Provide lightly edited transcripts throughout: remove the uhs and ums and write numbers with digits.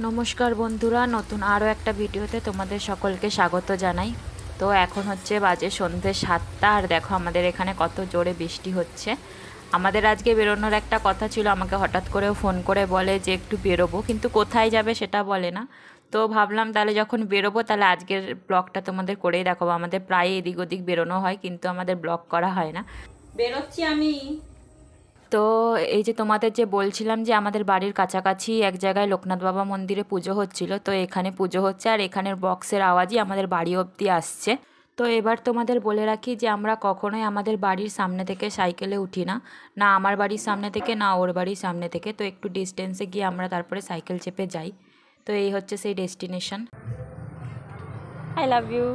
নমস্কার বন্ধুরা, নতুন আরও একটা ভিডিওতে তোমাদের সকলকে স্বাগত জানাই। তো এখন হচ্ছে বাজে সন্ধ্যে 7টা, আর দেখো আমাদের এখানে কত জোরে বৃষ্টি হচ্ছে। আমাদের আজকে বেরোনোর একটা কথা ছিল, আমাকে হঠাৎ করেও ফোন করে বলে যে একটু বেরোবো, কিন্তু কোথায় যাবে সেটা বলে না। তো ভাবলাম তাহলে যখন বেরোবো তাহলে আজকের ব্লগটা তোমাদের করেই দেখাবো। আমাদের প্রায় এদিক ওদিক বেরোনো হয়, কিন্তু আমাদের ব্লগ করা হয় না। বেরোচ্ছি আমি। তো এই যে তোমাদের যে বলছিলাম যে আমাদের বাড়ির কাছাকাছি এক জায়গায় লোকনাথ বাবা মন্দিরে পুজো হচ্ছিল, তো এখানে পুজো হচ্ছে আর এখানের বক্সের আওয়াজই আমাদের বাড়ি অবধি আসছে। তো এবার তোমাদের বলে রাখি যে আমরা কখনোই আমাদের বাড়ির সামনে থেকে সাইকেলে উঠি না, না আমার বাড়ির সামনে থেকে না ওর বাড়ির সামনে থেকে। তো একটু ডিস্টেন্সে গিয়ে আমরা তারপরে সাইকেল চেপে যাই। তো এই হচ্ছে সেই ডেস্টিনেশন। I love you.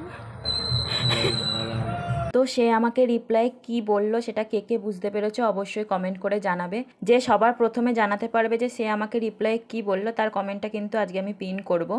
তো সে আমাকে রিপ্লাই কি বলল সেটা কে কে বুঝতে পেরেছো অবশ্যই কমেন্ট করে জানাবে। যে সবার প্রথমে জানাতে পারবে যে সে আমাকে রিপ্লাই কি বলল, তার কমেন্টটা কিন্তু আজকে আমি পিন করব।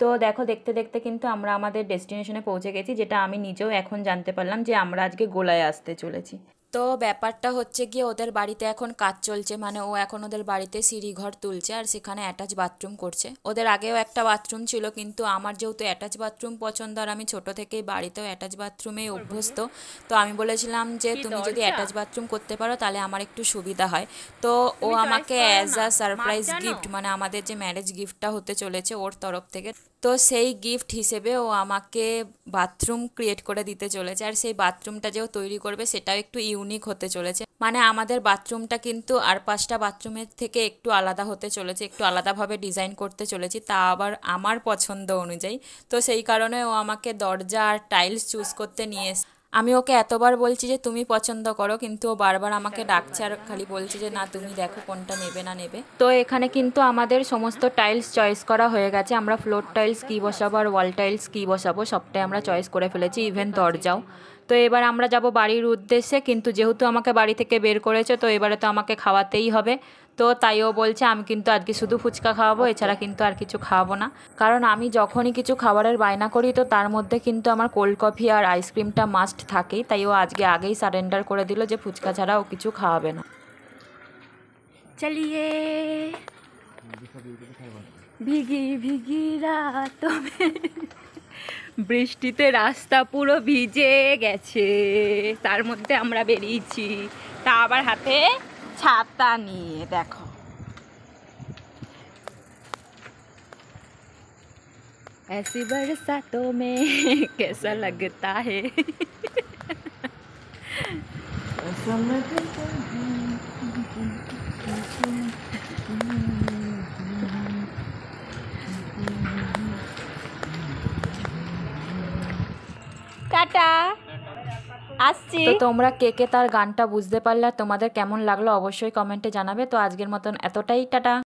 তো দেখো, দেখতে দেখতে কিন্তু আমরা আমাদের ডেস্টিনেশনে পৌঁছে গেছি, যেটা আমি নিজেও এখন জানতে পারলাম যে আমরা আজকে গোলায় আসতে চলেছি। তো ব্যাপারটা হচ্ছে গিয়ে ওদের বাড়িতে এখন কাজ চলছে, মানে ও এখন ওদের বাড়িতে সিঁড়িঘর তুলছে আর সেখানে অ্যাটাচ বাথরুম করছে। ওদের আগেও একটা বাথরুম ছিল, কিন্তু আমার যেহেতু অ্যাটাচ বাথরুম পছন্দ আর আমি ছোট থেকেই বাড়িতেও অ্যাটাচ বাথরুমেই অভ্যস্ত, তো আমি বলেছিলাম যে তুমি যদি অ্যাটাচ বাথরুম করতে পারো তাহলে আমার একটু সুবিধা হয়। তো ও আমাকে অ্যাজ আ সারপ্রাইজ গিফট, মানে আমাদের যে ম্যারেজ গিফটটা হতে চলেছে ওর তরফ থেকে, তো সেই গিফট হিসেবে ও আমাকে বাথরুম ক্রিয়েট করে দিতে চলেছে। আর সেই বাথরুমটা যেও তৈরি করবে সেটাও একটু ইউনিক হতে চলেছে, মানে আমাদের বাথরুমটা কিন্তু আর 5টা বাথরুমের থেকে একটু আলাদা হতে চলেছে, একটু আলাদাভাবে ডিজাইন করতে চলেছি, তা আবার আমার পছন্দ অনুযায়ী। তো সেই কারণে ও আমাকে দরজা আর টাইলস চুজ করতে নিয়ে এসেছে। আমি ওকে এতবার বলছি যে তুমি পছন্দ করো, কিন্তু ও বারবার আমাকে ডাকছে আর খালি বলছে যে না তুমি দেখো কোনটা নেবে না নেবে। তো এখানে কিন্তু আমাদের সমস্ত টাইলস চয়েস করা হয়ে গেছে। আমরা ফ্লোর টাইলস কী বসাবো আর ওয়াল টাইলস কী বসাবো সবটাই আমরা চয়েস করে ফেলেছি, ইভেন দরজাও। তো এবার আমরা যাব বাড়ির উদ্দেশ্যে, কিন্তু যেহেতু আমাকে বাড়ি থেকে বের করেছে তো এবারে তো আমাকে খাওয়াতেই হবে। তো তাইও বলছে আমি কিন্তু আজকে শুধু ফুচকা খাওয়াবো, এছাড়া কিন্তু আর কিছু খাওয়াবো না। কারণ আমি যখনই কিছু খাবারের বায়না করি তো তার মধ্যে কিন্তু আমার কোল্ড কফি আর আইসক্রিমটা মাস্ট থাকেই, তাই ও আজকে আগেই সারেন্ডার করে দিল যে ফুচকা ছাড়া ও কিছু খাওয়াবে না। চলিয়ে ভিগি ভিগি রাত বৃষ্টিতে রাস্তা পুরো ভিজে গেছে, তার মধ্যে আমরা বেরিয়েছি, তা আবার হাতে ছাতা নিয়ে। দেখো ऐसी बरसातों में कैसा लगता है টাটা, আসছি। তো তোমরা কে কে তার গানটা বুঝতে পারলে, তোমাদের কেমন লাগলো অবশ্যই কমেন্টে জানাবে। তো আজকের মতন এতটাই, টাটা।